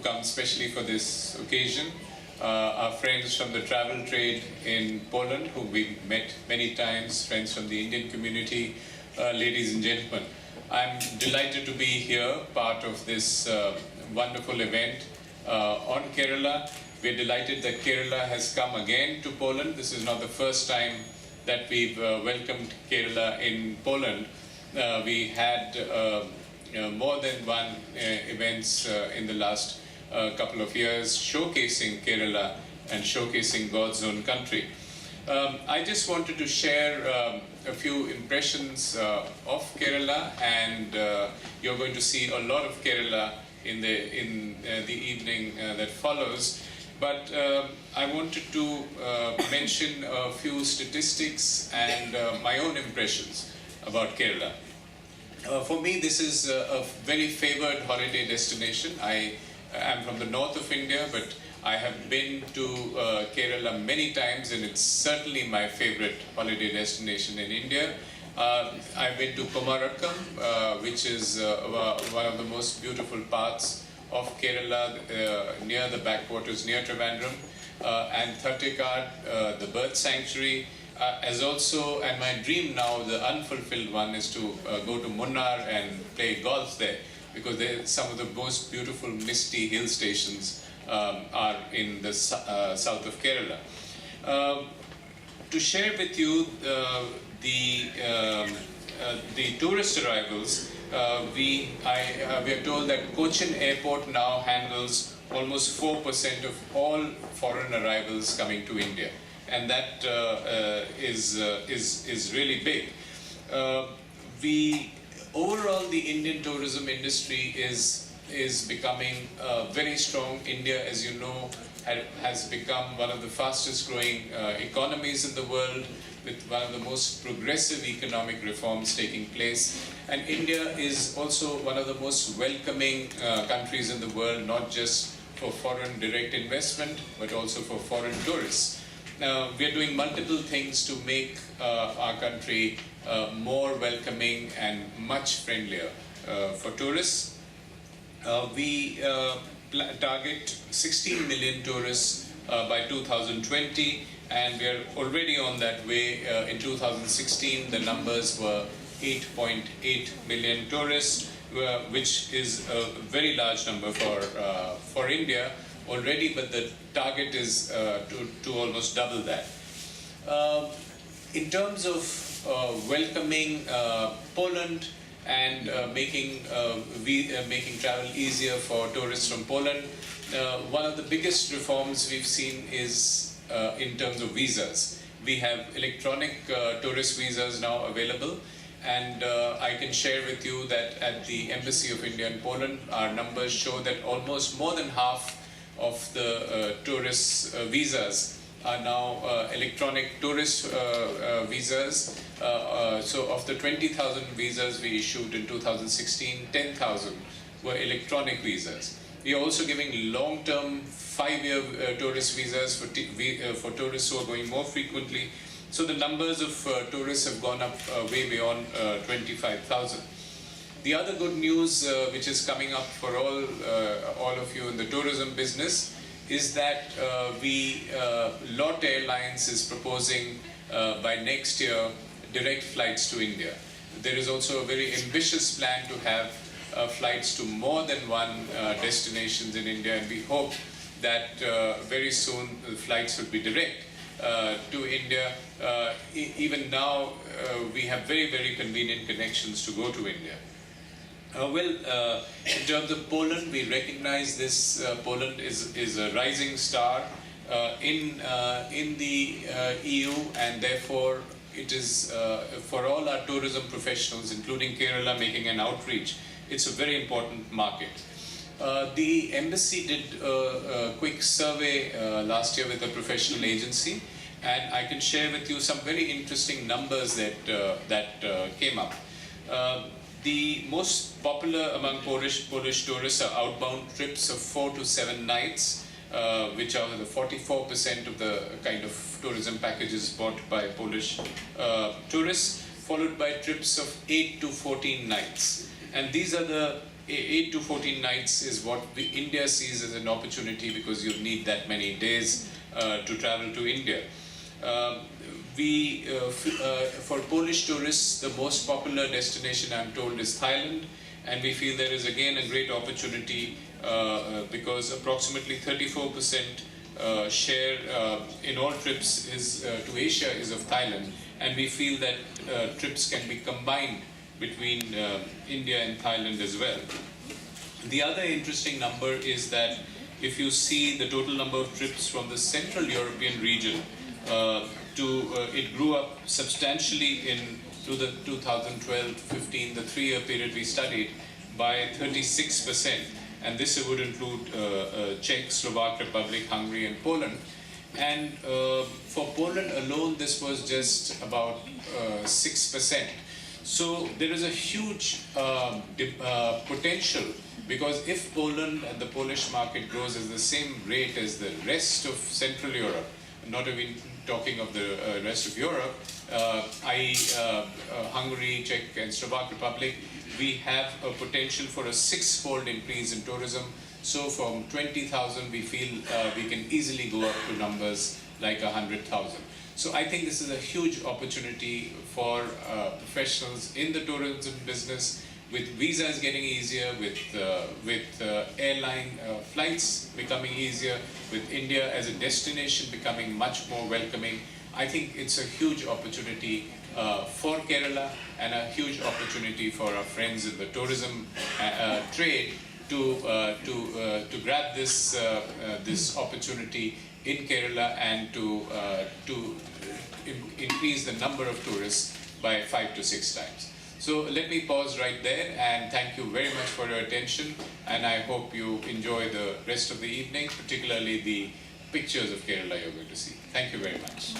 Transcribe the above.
come specially for this occasion. Our friends from the travel trade in Poland, who we've met many times, friends from the Indian community, ladies and gentlemen. I'm delighted to be here, part of this wonderful event on Kerala. We're delighted that Kerala has come again to Poland. This is not the first time that we've welcomed Kerala in Poland. We had more than one events in the last couple of years showcasing Kerala and showcasing God's own country. I just wanted to share a few impressions of Kerala, and you're going to see a lot of Kerala in the evening that follows. But I wanted to mention a few statistics and my own impressions about Kerala. For me, this is a very favored holiday destination. I am from the north of India, but I have been to Kerala many times, and it's certainly my favorite holiday destination in India. I've been to Kumarakom, which is one of the most beautiful parts of Kerala, near the backwaters, near Trivandrum, and Thattekad, the bird sanctuary, as also, and my dream now, the unfulfilled one, is to go to Munnar and play golf there, because some of the most beautiful misty hill stations are in the south of Kerala. To share with you the tourist arrivals, we are told that Cochin Airport now handles almost 4% of all foreign arrivals coming to India, and that is really big. Overall, the Indian tourism industry is becoming very strong. India, as you know, has become one of the fastest growing economies in the world, with one of the most progressive economic reforms taking place. And India is also one of the most welcoming countries in the world, not just for foreign direct investment, but also for foreign tourists. Now, we are doing multiple things to make our country more welcoming and much friendlier for tourists. We target 16 million tourists by 2020, and we are already on that way. In 2016, the numbers were 8.8 million tourists, which is a very large number for India already, but the target is to almost double that. In terms of welcoming Poland and making travel easier for tourists from Poland, one of the biggest reforms we've seen is in terms of visas. We have electronic tourist visas now available, and I can share with you that at the Embassy of India in Poland, our numbers show that almost more than half of the tourist visas are now electronic tourist visas. So of the 20,000 visas we issued in 2016, 10,000 were electronic visas. We are also giving long-term 5-year tourist visas for tourists who are going more frequently. So the numbers of tourists have gone up way beyond 25,000. The other good news which is coming up for all of you in the tourism business is that Lot Airlines is proposing by next year direct flights to India. There is also a very ambitious plan to have flights to more than one destinations in India, and we hope that very soon the flights will be direct to India. Even now we have very, very convenient connections to go to India. In terms of Poland, we recognize this. Poland is a rising star in the EU, and therefore it is for all our tourism professionals, including Kerala, making an outreach. It's a very important market. The embassy did a quick survey last year with a professional agency, and I can share with you some very interesting numbers that came up. The most popular among Polish tourists are outbound trips of 4 to 7 nights, which are the 44% of the kind of tourism packages bought by Polish tourists, followed by trips of 8 to 14 nights. And these are the 8 to 14 nights is what India sees as an opportunity, because you'll need that many days to travel to India. For Polish tourists, the most popular destination, I'm told, is Thailand, and we feel there is again a great opportunity because approximately 34% share in all trips is to Asia is of Thailand, and we feel that trips can be combined between India and Thailand as well. The other interesting number is that if you see the total number of trips from the Central European region, it grew up substantially to the 2012-15, the 3-year period we studied, by 36%, and this would include Czech, Slovak Republic, Hungary, and Poland. And for Poland alone, this was just about 6%. So there is a huge potential, because if Poland and the Polish market grows at the same rate as the rest of Central Europe, not even talking of the rest of Europe, i.e. Hungary, Czech and Slovak Republic, we have a potential for a 6-fold increase in tourism. So from 20,000 we feel we can easily go up to numbers like 100,000. So I think this is a huge opportunity for professionals in the tourism business, with visas getting easier, with airline flights becoming easier, with India as a destination becoming much more welcoming. I think it's a huge opportunity for Kerala, and a huge opportunity for our friends in the tourism trade to grab this opportunity in Kerala, and to increase the number of tourists by 5 to 6 times. So let me pause right there, and thank you very much for your attention, and I hope you enjoy the rest of the evening, particularly the pictures of Kerala you're going to see. Thank you very much.